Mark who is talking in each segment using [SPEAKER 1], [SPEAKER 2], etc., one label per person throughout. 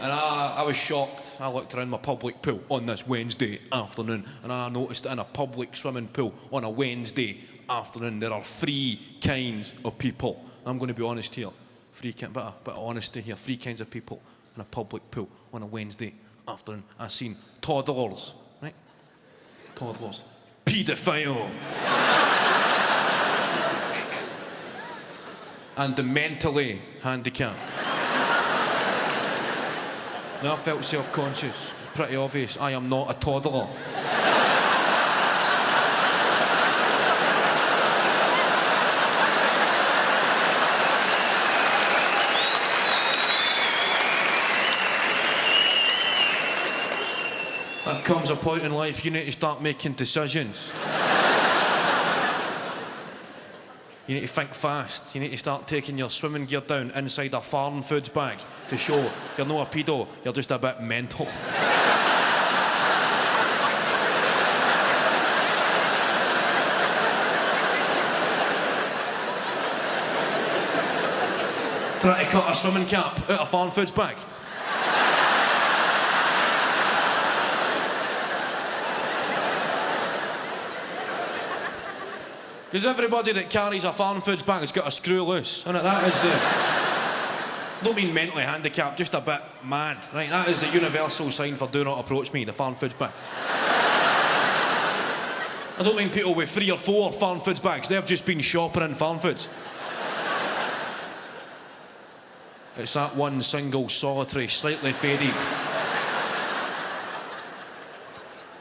[SPEAKER 1] And I was shocked. I looked around my public pool on this Wednesday afternoon, and I noticed that in a public swimming pool on a Wednesday afternoon, there are three kinds of people. I'm going to be honest here. Bit of honesty here. Three kinds of people in a public pool on a Wednesday afternoon. I've seen toddlers, right? Toddlers. Paedophile. And the mentally handicapped. Now I felt self-conscious. It's pretty obvious. I am not a toddler. There comes a point in life you need to start making decisions. You need to think fast. You need to start taking your swimming gear down inside a farm foods bag to show you're not a pedo, you're just a bit mental. Try to cut a swimming cap out of a farm foods bag. Because everybody that carries a farm foods bag has got a screw loose, and that is don't mean mentally handicapped, just a bit mad, right? That is the universal sign for do not approach me, the farm foods bag. I don't mean people with 3 or 4 farm foods bags, they've just been shopping in farm foods. It's that one single, solitary, slightly faded.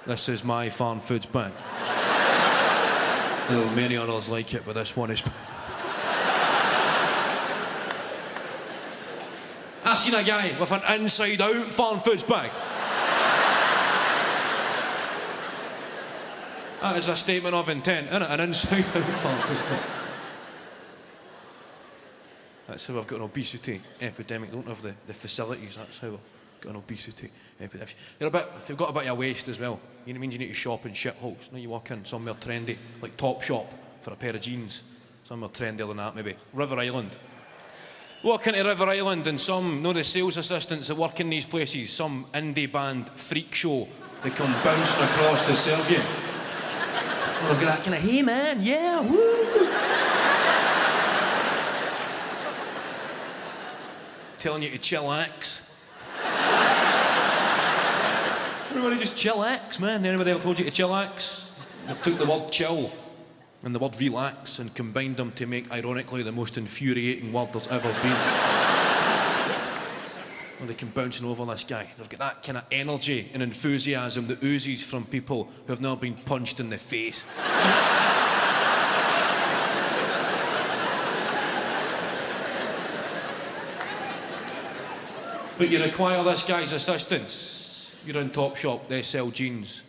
[SPEAKER 1] This is my farm foods bag. There are many others like it, but this one is... I seen a guy with an inside-out farm foods bag. That is a statement of intent, isn't it? An inside-out farm foods bag. That's how I've got an obesity epidemic. Don't have the facilities. That's how I've got an obesity epidemic. If you've got a bit of a waist as well, it means you need to shop in shitholes. You walk in somewhere trendy, like Top Shop for a pair of jeans. Somewhere trendier than that, maybe. River Island. Walk into River Island and the sales assistants that work in these places, some indie band freak show, they come bouncing across to serve you. They've got that kind of, hey man, yeah, woo. Telling you to chillax. Everybody just chillax, man. Anybody ever told you to chillax? They've took the word chill and the word relax and combined them to make, ironically, the most infuriating word there's ever been. Well, they come bouncing over this guy. They've got that kind of energy and enthusiasm that oozes from people who have now been punched in the face. But you require this guy's assistance. You're in Top Shop, they sell jeans.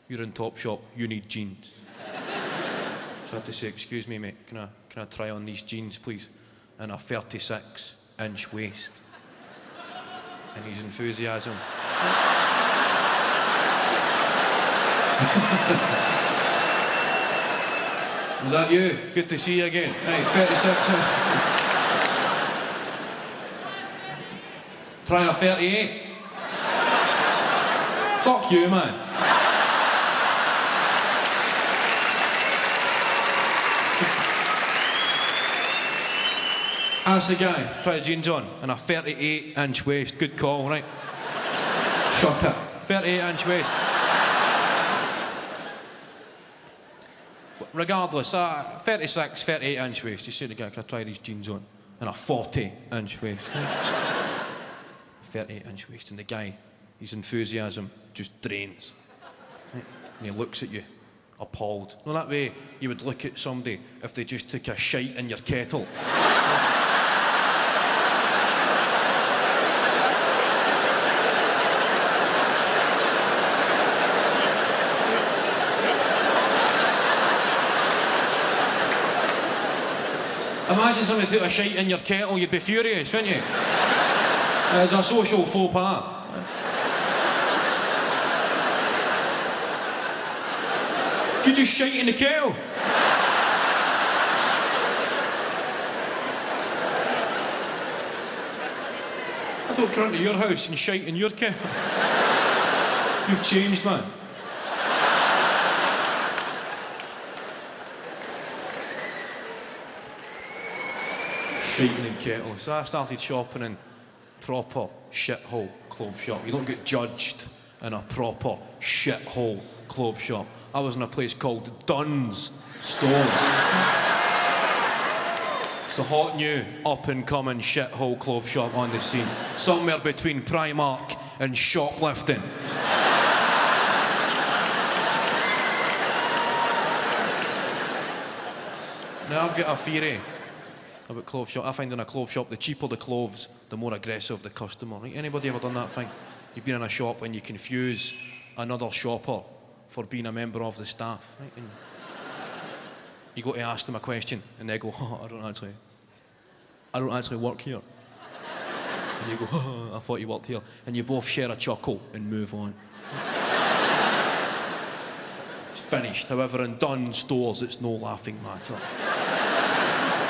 [SPEAKER 1] You're in Top Shop, you need jeans. So I have to say, excuse me mate, can I try on these jeans please? In a 36-inch waist. And his enthusiasm. Was that you? Good to see you again. Hey, 36-inch. Try a 38. Fuck you, man. Ask the guy, try the jeans on, and a 38-inch waist. Good call, right? Shut up. 38-inch waist. Regardless, 36, 38-inch waist. You say to the guy, can I try these jeans on? And a 40-inch waist. 38-inch waist, and the guy, his enthusiasm just drains. Right? And he looks at you, appalled. No, that way you would look at somebody if they just took a shite in your kettle. Imagine somebody took a shite in your kettle, you'd be furious, wouldn't you? It's a social faux pas. You just shite in the kettle. I don't come into your house and shite in your kettle. You've changed, man. Shiting in kettles. So I started shopping in proper shithole clothes shop. You don't get judged in a proper shithole clothes shop. I was in a place called Dunn's Stores. It's the hot new up-and-coming shithole clothes shop on the scene. Somewhere between Primark and shoplifting. Now I've got a theory about clothes shop. I find in a clothes shop, the cheaper the clothes, the more aggressive the customer. Right? Anybody ever done that thing? You've been in a shop and you confuse another shopper for being a member of the staff. Right? And you go to ask them a question and they go, oh, I don't actually work here. And you go, oh, I thought you worked here. And you both share a chuckle and move on. It's finished. However, in Dunn Stores, it's no laughing matter.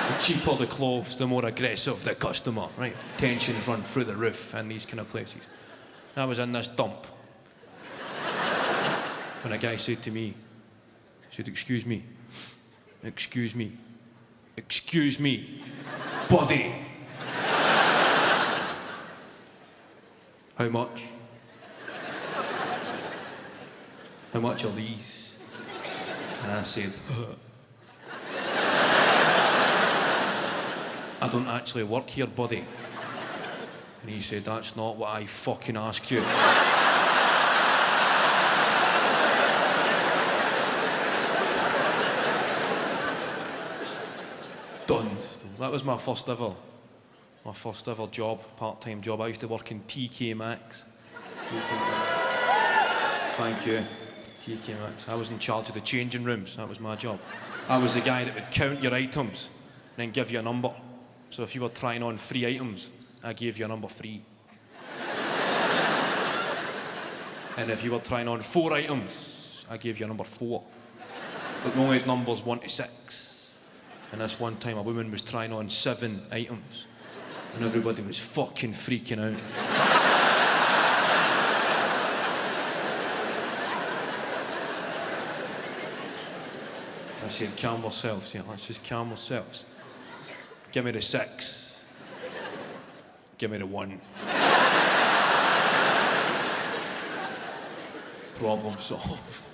[SPEAKER 1] The cheaper the clothes, the more aggressive the customer, right? Tensions run through the roof in these kind of places. I was in this dump when a guy said to me, he said, excuse me, buddy. How much? How much are these? And I said, I don't actually work here, buddy. And he said, that's not what I fucking asked you. Done. That was my first ever job, part-time job. I used to work in TK Maxx. Thank you, TK Maxx. I was in charge of the changing rooms. That was my job. I was the guy that would count your items and then give you a number. So if you were trying on 3 items, I gave you a number 3. And if you were trying on 4 items, I gave you a number 4. But we only had numbers 1 to 6. And this one time a woman was trying on 7 items. And everybody was fucking freaking out. I said, calm ourselves, yeah, let's just calm ourselves. Give me the 6. Give me the 1. Problem solved.